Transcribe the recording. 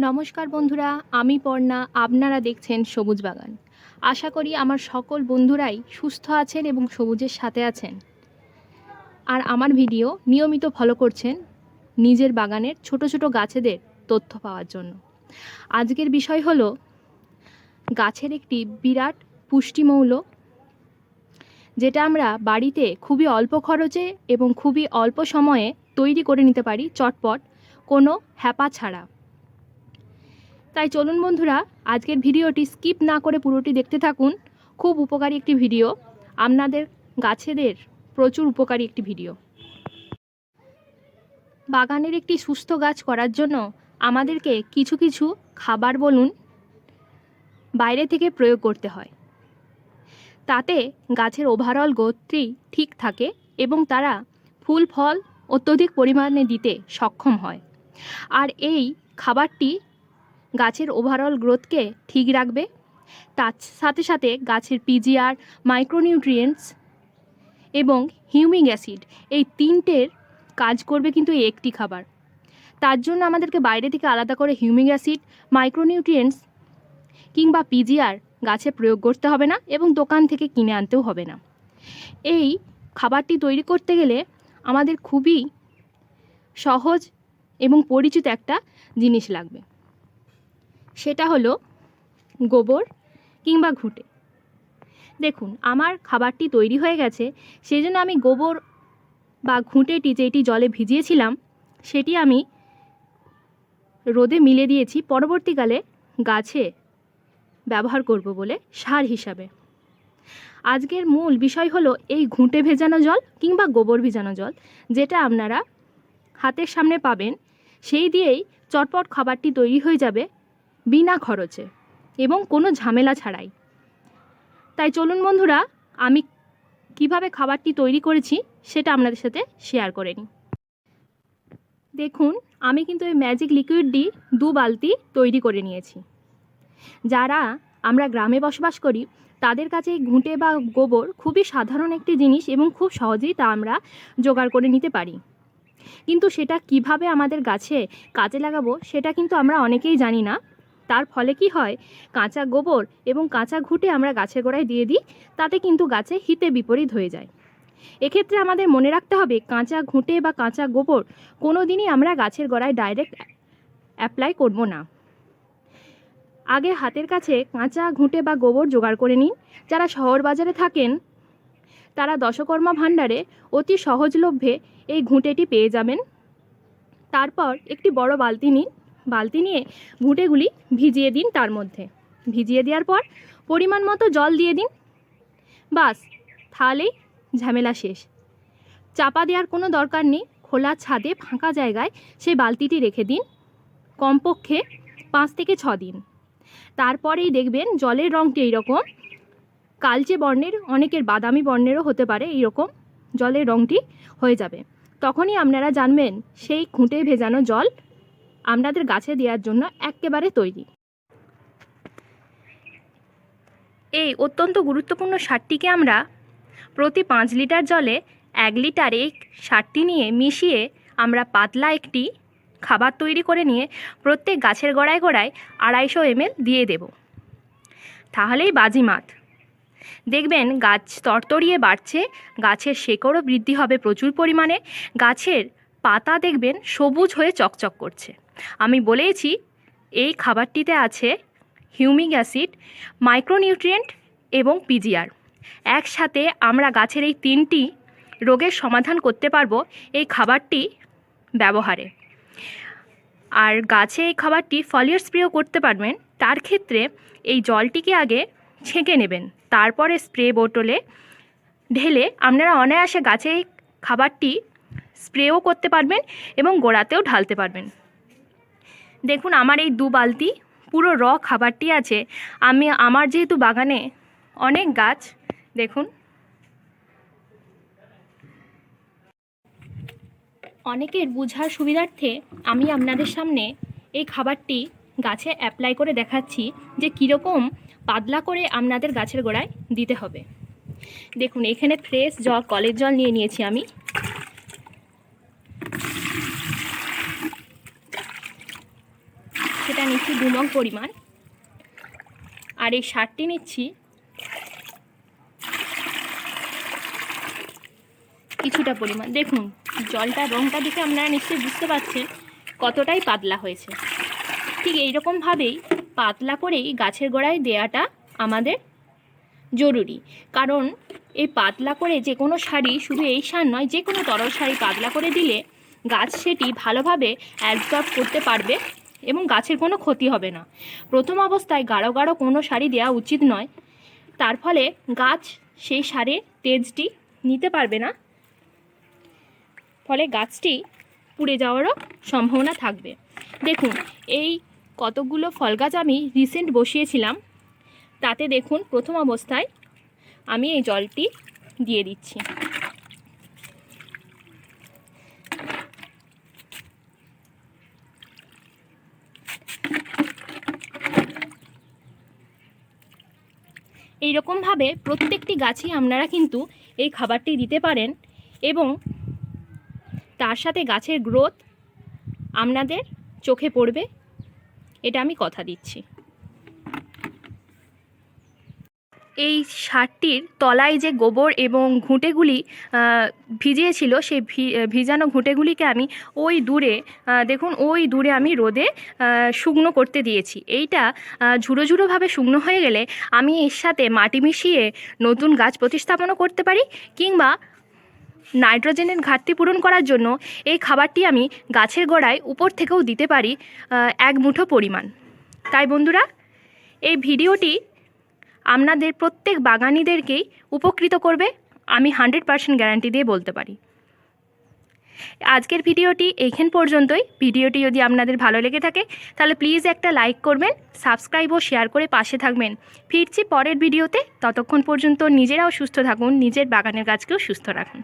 নমস্কার বন্ধুরা, আমি পর্ণা। আপনারা দেখছেন সবুজ বাগান। আশা করি আমার সকল বন্ধুরাই সুস্থ আছেন এবং সবুজের সাথে আছেন, আর আমার ভিডিও নিয়মিত ফলো করছেন নিজের বাগানের ছোট ছোট গাছেদের তথ্য পাওয়ার জন্য। আজকের বিষয় হলো গাছের একটি বিরাট পুষ্টিমৌল, যেটা আমরা বাড়িতে খুবই অল্প খরচে এবং খুবই অল্প সময়ে তৈরি করে নিতে পারি, চটপট, কোনো হ্যাপা ছাড়া। তাই চলুন বন্ধুরা, আজকের ভিডিওটি স্কিপ না করে পুরোটি দেখতে থাকুন। খুব উপকারী একটি ভিডিও, আপনাদের গাছেদের প্রচুর উপকারী একটি ভিডিও। বাগানের একটি সুস্থ গাছ করার জন্য আমাদেরকে কিছু কিছু খাবার বলুন বাইরে থেকে প্রয়োগ করতে হয়, তাতে গাছের ওভারঅল গ্রোথটি ঠিক থাকে এবং তারা ফুল ফল অত্যধিক পরিমাণে দিতে সক্ষম হয়। আর এই খাবারটি গাছের ওভারঅল গ্রোথকে ঠিক রাখবে, তার সাথে সাথে গাছের p.g.r, মাইক্রোনিউট্রিয়েন্টস এবং হিউমিক অ্যাসিড, এই তিনটের কাজ করবে কিন্তু এই একটি খাবার। তার জন্য আমাদেরকে বাইরে থেকে আলাদা করে হিউমিক অ্যাসিড, মাইক্রোনিউট্রিয়েন্টস কিংবা p.g.r গাছে প্রয়োগ করতে হবে না এবং দোকান থেকে কিনে আনতেও হবে না। এই খাবারটি তৈরি করতে গেলে আমাদের খুবই সহজ এবং পরিচিত একটা জিনিস লাগবে, সেটা হলো গোবর কিংবা ঘুঁটে। দেখুন, আমার খাবারটি তৈরি হয়ে গেছে, সেই জন্য আমি গোবর বা ঘুঁটেটি যেটি জলে ভিজিয়েছিলাম সেটি আমি রোদে মিলে দিয়েছি, পরবর্তীকালে গাছে ব্যবহার করব বলে সার হিসাবে। আজকের মূল বিষয় হলো এই ঘুঁটে ভেজানো জল কিংবা গোবর ভেজানো জল, যেটা আপনারা হাতের সামনে পাবেন, সেই দিয়েই চটপট খাবারটি তৈরি হয়ে যাবে বিনা খরচে এবং কোনো ঝামেলা ছাড়াই। তাই চলুন বন্ধুরা, আমি কিভাবে খাবারটি তৈরি করেছি সেটা আপনাদের সাথে শেয়ার করে নিই। দেখুন, আমি কিন্তু এই ম্যাজিক লিকুইডটি 2 বালতি তৈরি করে নিয়েছি। যারা আমরা গ্রামে বসবাস করি তাদের কাছে এই ঘুঁটে বা গোবর খুবই সাধারণ একটি জিনিস এবং খুব সহজেই তা আমরা জোগাড় করে নিতে পারি, কিন্তু সেটা কিভাবে আমাদের গাছে কাজে লাগাবো সেটা কিন্তু আমরা অনেকেই জানি না। তার ফলে কি হয়, কাঁচা গোবর এবং কাঁচা ঘুঁটে আমরা গাছের গোড়ায় দিয়ে দিই, তাতে কিন্তু গাছে হিতে বিপরীত হয়ে যায়। এক্ষেত্রে আমাদের মনে রাখতে হবে, কাঁচা ঘুঁটে বা কাঁচা গোবর কোনো দিনই আমরা গাছের গোড়ায় ডাইরেক্ট অ্যাপ্লাই করব না। আগে হাতের কাছে কাঁচা ঘুঁটে বা গোবর জোগাড় করে নিন। যারা শহর বাজারে থাকেন তারা দশকর্মা ভাণ্ডারে অতি সহজলভ্যে এই ঘুঁটেটি পেয়ে যাবেন। তারপর একটি বড় বালতি নিন, বালতি নিয়ে ঘুঁটেগুলি ভিজিয়ে দিন। তার মধ্যে ভিজিয়ে দেওয়ার পর পরিমাণ মতো জল দিয়ে দিন, বাস, তাহলেই ঝামেলা শেষ। চাপা দেওয়ার কোনো দরকার নেই, খোলা ছাদে ফাঁকা জায়গায় সেই বালতিটি রেখে দিন কমপক্ষে 5 থেকে 6 দিন। তারপরেই দেখবেন জলের রঙটি এইরকম কালচে বর্ণের, অনেকের বাদামি বর্ণেরও হতে পারে, এইরকম জলের রঙটি হয়ে যাবে। তখনই আপনারা জানবেন সেই ঘুঁটে ভেজানো জল আপনাদের গাছে দেওয়ার জন্য একেবারে তৈরি। এই অত্যন্ত গুরুত্বপূর্ণ সারটিকে আমরা প্রতি 5 লিটার জলে 1 লিটার এই সারটি নিয়ে মিশিয়ে আমরা পাতলা একটি খাবার তৈরি করে নিয়ে প্রত্যেক গাছের গোড়ায় গোড়ায় 250 ml দিয়ে দেব। তাহলেই বাজিমাত। দেখবেন গাছ তরতরিয়ে বাড়ছে, গাছের শেকড়ও বৃদ্ধি হবে প্রচুর পরিমাণে, গাছের পাতা দেখবেন সবুজ হয়ে চকচক করছে। আমি বলেইছি এই খাবারটিতে আছে হিউমিক অ্যাসিড, মাইক্রোনিউট্রিয়েন্ট এবং p.g.r। একসাথে আমরা গাছের এই 3টি রোগের সমাধান করতে পারবো এই খাবারটি ব্যবহারে। আর গাছে এই খাবারটি ফলিয়ার স্প্রেও করতে পারবেন। তার ক্ষেত্রে এই জলটিকে আগে ছেঁকে নেবেন, তারপরে স্প্রে বোতলে ঢেলে আপনারা অনায়াসে গাছে এই খাবারটি স্প্রেও করতে পারবেন এবং গোড়াতেও ঢালতে পারবেন। দেখুন, আমার এই 2 বালতি পুরো খাবারটি আছে। আমার যেহেতু বাগানে অনেক গাছ, দেখুন অনেকের বোঝার সুবিধার্থে আমি আপনাদের সামনে এই খাবারটি গাছে অ্যাপ্লাই করে দেখাচ্ছি যে কীরকম পাতলা করে আপনাদের গাছের গোড়ায় দিতে হবে। দেখুন, এখানে ফ্রেশ জল, কলের জল নিয়ে নিয়েছি আমি। সেটা নিচ্ছি 2 মগ পরিমাণ, আর এই সারটি নিচ্ছি কিছুটা পরিমাণ। দেখুন জলটার রঙটা দেখে আপনারা নিশ্চয়ই বুঝতে পারছেন কতটাই পাতলা হয়েছে। ঠিক এইরকমভাবেই পাতলা করেই গাছের গোড়ায় দেওয়াটা আমাদের জরুরি, কারণ এই পাতলা করে যে কোনো সারই, শুধু এই সার নয়, যে কোনো তরল সারই পাতলা করে দিলে গাছ সেটি ভালোভাবে অ্যাবজর্ব করতে পারবে এবং গাছের কোনো ক্ষতি হবে না। প্রথম অবস্থায় গাঢ় গাঢ় কোনো সারই দেওয়া উচিত নয়, তার ফলে গাছ সেই সারের তেজটি নিতে পারবে না, ফলে গাছটি পুড়ে যাওয়ারও সম্ভাবনা থাকবে। দেখুন এই কতগুলো ফল গাছ আমি রিসেন্ট বসিয়েছিলাম, তাতে দেখুন প্রথম অবস্থায় আমি এই জলটি দিয়ে দিচ্ছি। এইরকমভাবে প্রত্যেকটি গাছই আপনারা কিন্তু এই খাবারটি দিতে পারেন এবং তার সাথে গাছের গ্রোথ আপনাদের চোখে পড়বে, এটা আমি কথা দিচ্ছি। এই সারটির তলায় যে গোবর এবং ঘুঁটেগুলি ভিজিয়েছিল, সেই ভিজানো ঘুঁটেগুলিকে আমি ওই দূরে দেখুন ওই দূরে আমি রোদে শুকনো করতে দিয়েছি। এইটা ঝুড়ো ঝুড়োভাবে শুকনো হয়ে গেলে আমি এর সাথে মাটি মিশিয়ে নতুন গাছ প্রতিস্থাপনও করতে পারি, কিংবা নাইট্রোজেনের ঘাটতি পূরণ করার জন্য এই খাবারটি আমি গাছের গোড়ায় উপর থেকেও দিতে পারি 1 মুঠো পরিমাণ। তাই বন্ধুরা, এই ভিডিওটি আপনাদের প্রত্যেক বাগানীদেরকেই উপকৃত করবে, আমি 100% গ্যারান্টি দিয়ে বলতে পারি। আজকের ভিডিওটি এইখান পর্যন্তই। ভিডিওটি যদি আপনাদের ভালো লেগে থাকে তাহলে প্লিজ একটা লাইক করবেন, সাবস্ক্রাইব ও শেয়ার করে পাশে থাকবেন। ফিরছি পরের ভিডিওতে, ততক্ষণ পর্যন্ত নিজেরাও সুস্থ থাকুন, নিজের বাগানের গাছকেও সুস্থ রাখুন।